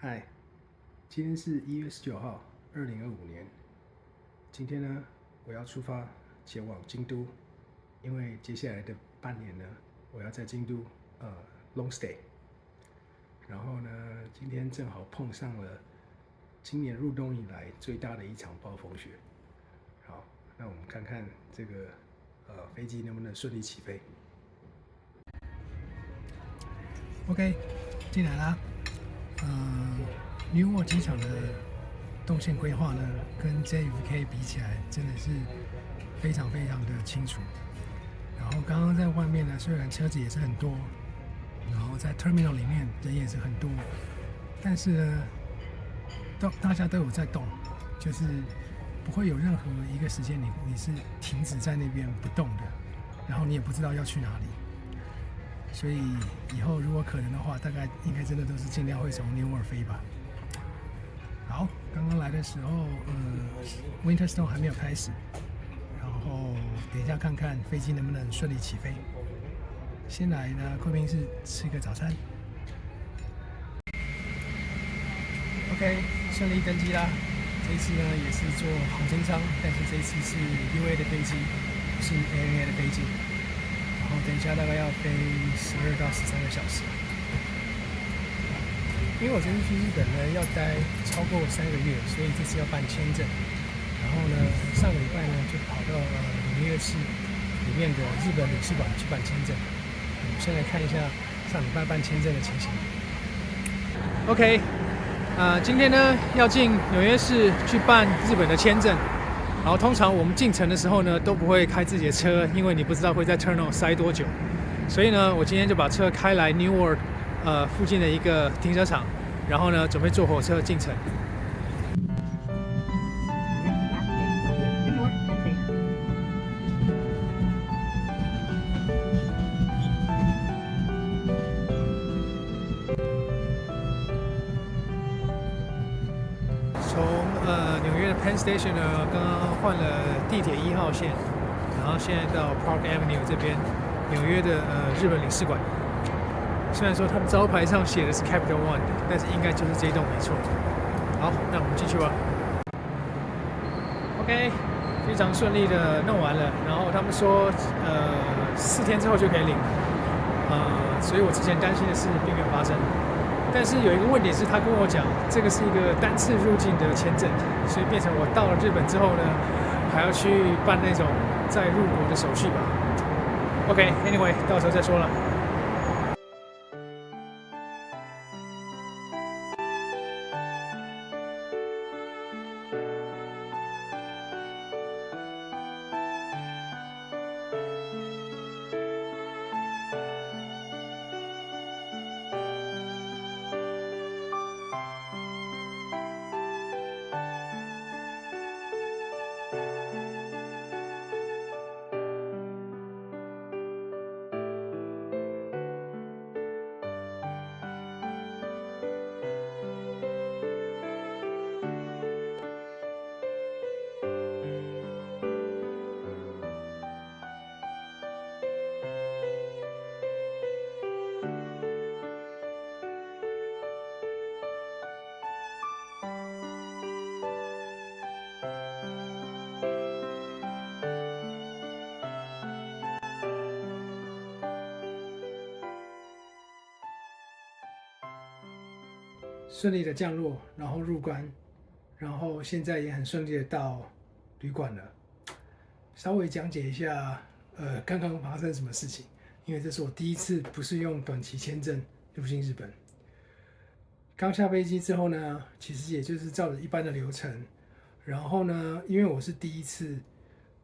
嗨，今天是1月19号，2025年。今天呢，我要出发前往京都，因为接下来的半年呢，我要在京都long stay。然后呢，今天正好碰上了今年入冬以来最大的一场暴风雪。好，那我们看看这个飞机能不能顺利起飞。OK， 进来啦。Newark 机场的动线规划呢，跟 JFK 比起来，真的是非常非常的清楚。然后刚刚在外面呢，虽然车子也是很多，然后在 Terminal 里面人也是很多，但是呢，大家都有在动，就是不会有任何一个时间你是停止在那边不动的，然后你也不知道要去哪里。所以以后如果可能的话，大概应该真的都是尽量会从 Newark 飞吧。好，刚刚来的时候，Winter Storm 还没有开始，然后等一下看看飞机能不能顺利起飞。先来呢，贵宾室吃个早餐。OK， 顺利登机啦。这一次呢也是坐航经舱，但是这一次是 UA 的飞机，不是 ANA 的飞机。然后等一下大概要飞12到13个小时，因为我这次去日本呢要待超过3个月，所以这次要办签证。然后呢，上个礼拜呢就跑到纽约市里面的日本领事馆去办签证。我们先来看一下上礼拜办签证的情形。OK， 今天呢要进纽约市去办日本的签证。然后通常我们进城的时候呢，都不会开自己的车，因为你不知道会在 Terminal 塞多久。所以呢，我今天就把车开来 Newark 附近的一个停车场，然后呢，准备坐火车进城。从纽约的 Penn Station 呢，刚刚换了地铁1号线，然后现在到 Park Avenue 这边，纽约的日本领事馆。虽然说他们招牌上写的是 Capital One， 但是应该就是这一栋没错。好，那我们进去吧。OK， 非常顺利的弄完了，然后他们说4天之后就可以领，所以我之前担心的事并没有发生。但是有一个问题是，他跟我讲，这个是一个单次入境的签证，所以变成我到了日本之后呢，还要去办那种再入国的手续吧。OK，Anyway， 到时候再说了。顺利的降落，然后入关，然后现在也很顺利的到旅馆了。稍微讲解一下，刚刚发生什么事情，因为这是我第一次不是用短期签证入境日本。刚下飞机之后呢，其实也就是照着一般的流程，然后呢，因为我是第一次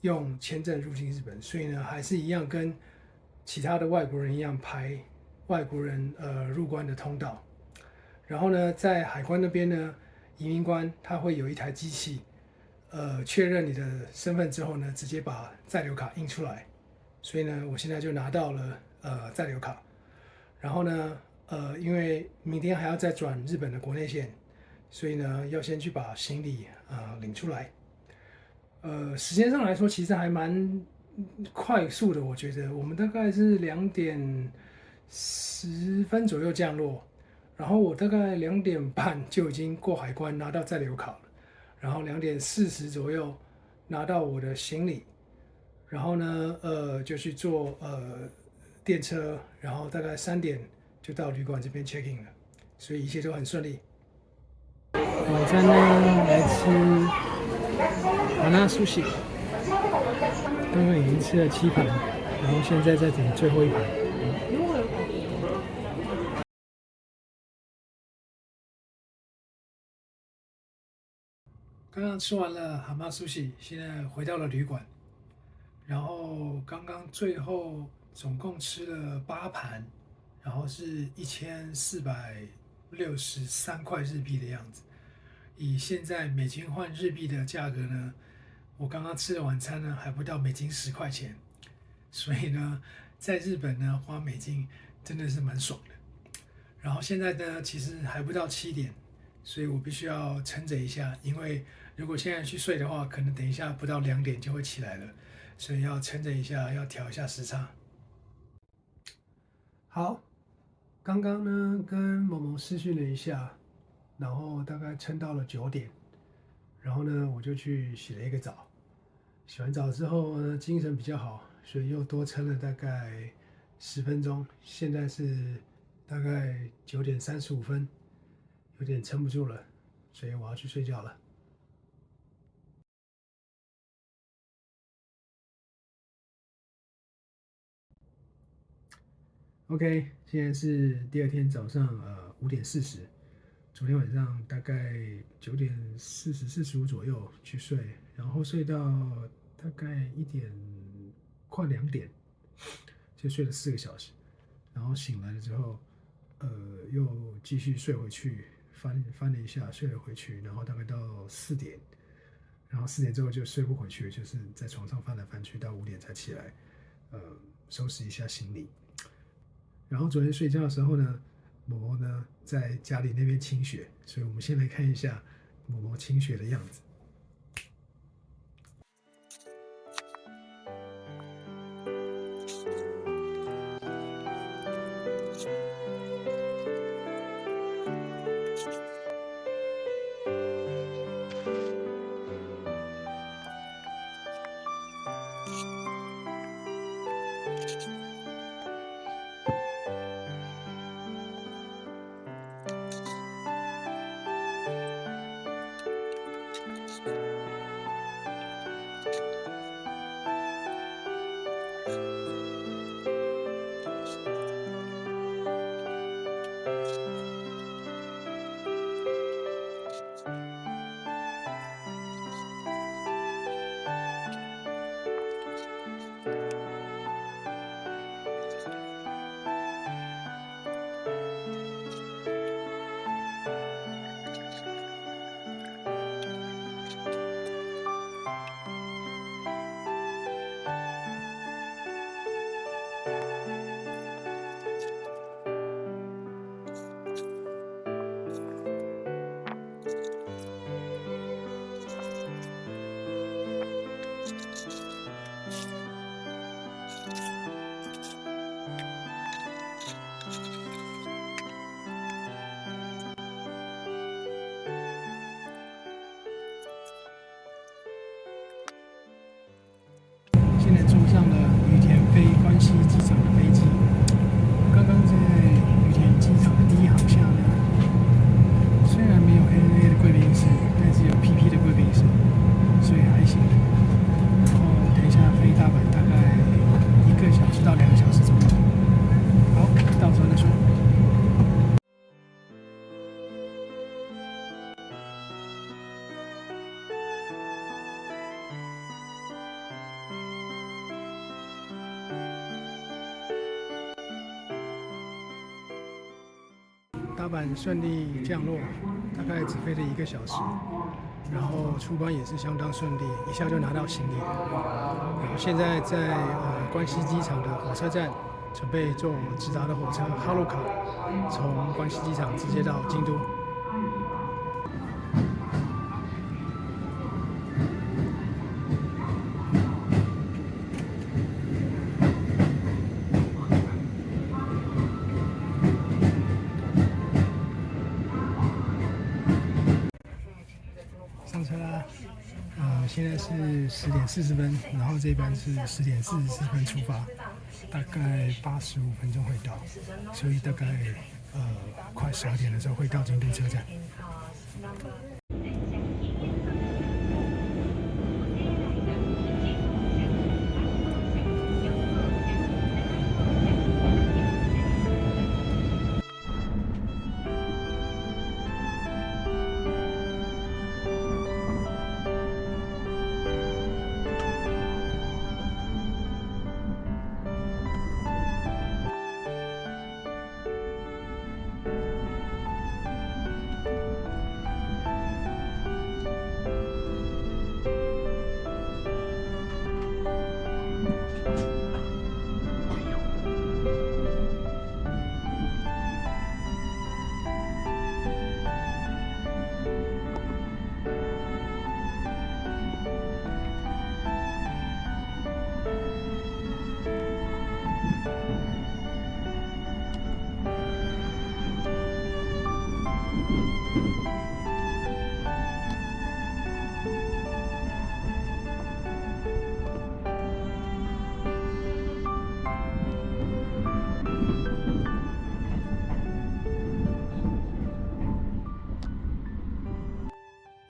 用签证入境日本，所以呢，还是一样跟其他的外国人一样排外国人入关的通道。然后呢，在海关那边呢，移民官他会有一台机器，确认你的身份之后呢，直接把在留卡印出来。所以呢，我现在就拿到了在留卡。然后呢，因为明天还要再转日本的国内线，所以呢，要先去把行李领出来。时间上来说，其实还蛮快速的，我觉得我们大概是2点10分左右降落。然后我大概2点半就已经过海关拿到在留卡了，然后2点40左右拿到我的行李，然后呢就去坐电车，然后大概3点就到旅馆这边 check in 了，所以一切都很顺利。晚餐呢来吃麻辣苏喜，刚刚已经吃了7盘，然后现在在等最后一盘。刚刚吃完了蛤蟆苏喜，现在回到了旅馆，然后刚刚最后总共吃了8盘，然后是1463块日币的样子。以现在美金换日币的价格呢，我刚刚吃的晚餐呢还不到美金10块钱，所以呢，在日本呢花美金真的是蛮爽的。然后现在呢其实还不到7点，所以我必须要撑着一下，因为如果现在去睡的话，可能等一下不到2点就会起来了，所以要撑着一下，要调一下时差。好，刚刚呢跟萌萌视讯了一下，然后大概撑到了9点，然后呢我就去洗了一个澡，洗完澡之后呢精神比较好，所以又多撑了大概10分钟，现在是大概9点35分，有点撑不住了，所以我要去睡觉了。OK，现在是第2天早上5点40，昨天晚上大概9点40、45左右去睡，然后睡到大概快2点，就睡了4个小时，然后醒来了之后，又继续睡回去，翻了一下睡了回去，然后大概到4点，然后4点之后就睡不回去，就是在床上翻来翻去，到5点才起来，收拾一下行李。然后昨天睡觉的时候呢，某某呢在家里那边清雪，所以我们先来看一下某某清雪的样子。现在坐上了羽田飞关西机场的飞机。刚刚在羽田机场的第1航厦呢，虽然没有 ANA 的贵宾室，但是有 PP 的贵宾室，所以还行。然后等一下飞大阪大概1个小时到2个小时左右。好，到时候再说。大阪顺利降落，大概只飞了1个小时，然后出关也是相当顺利，一下就拿到行李了。然后现在在关西机场的火车站，准备坐直达的火车哈鲁卡，从关西机场直接到京都。现在是10:40，然后这班是10:44出发，大概85分钟会到，所以大概快12点的时候会到京都车站。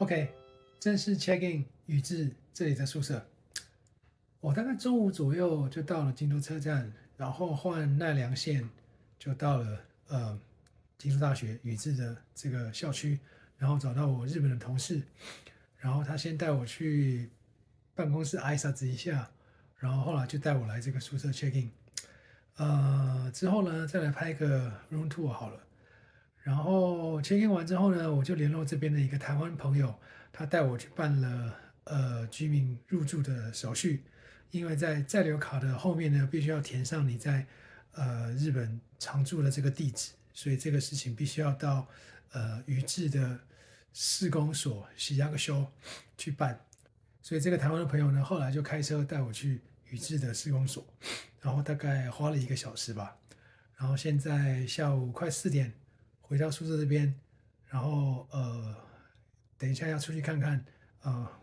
OK，正式 check in 宇治这里的宿舍。我大概中午左右就到了京都车站，然后换奈良线就到了京都大学宇治的这个校区，然后找到我日本的同事，然后他先带我去办公室挨啥子一下，然后后来就带我来这个宿舍 check in。之后呢再来拍个 room tour 好了。然后 check in 完之后呢，我就联络这边的一个台湾朋友，他带我去办了居民入住的手续，因为在在留卡的后面呢，必须要填上你在日本常住的这个地址，所以这个事情必须要到宇治的市公所洗压个修去办。所以这个台湾的朋友呢，后来就开车带我去宇治的市公所，然后大概花了1个小时吧。然后现在下午快4点。回到宿舍这边，然后等一下要出去看看，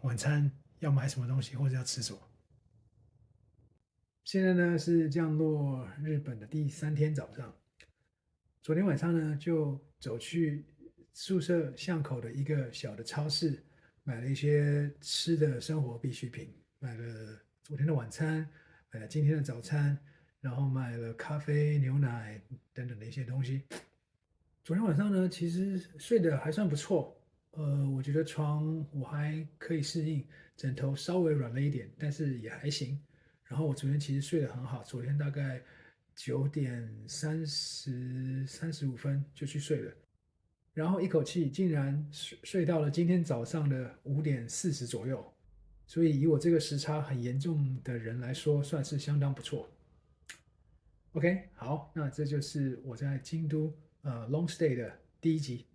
晚餐要买什么东西或者要吃什么。现在呢是降落日本的第3天早上，昨天晚上呢就走去宿舍巷口的一个小的超市，买了一些吃的生活必需品，买了昨天的晚餐，买了今天的早餐，然后买了咖啡、牛奶等等的一些东西。昨天晚上呢，其实睡得还算不错，我觉得床我还可以适应，枕头稍微软了一点，但是也还行。然后我昨天其实睡得很好，昨天大概9:35就去睡了，然后一口气竟然睡到了今天早上的5:40左右，所以以我这个时差很严重的人来说，算是相当不错。OK，好，那这就是我在京都long stay 的第1集。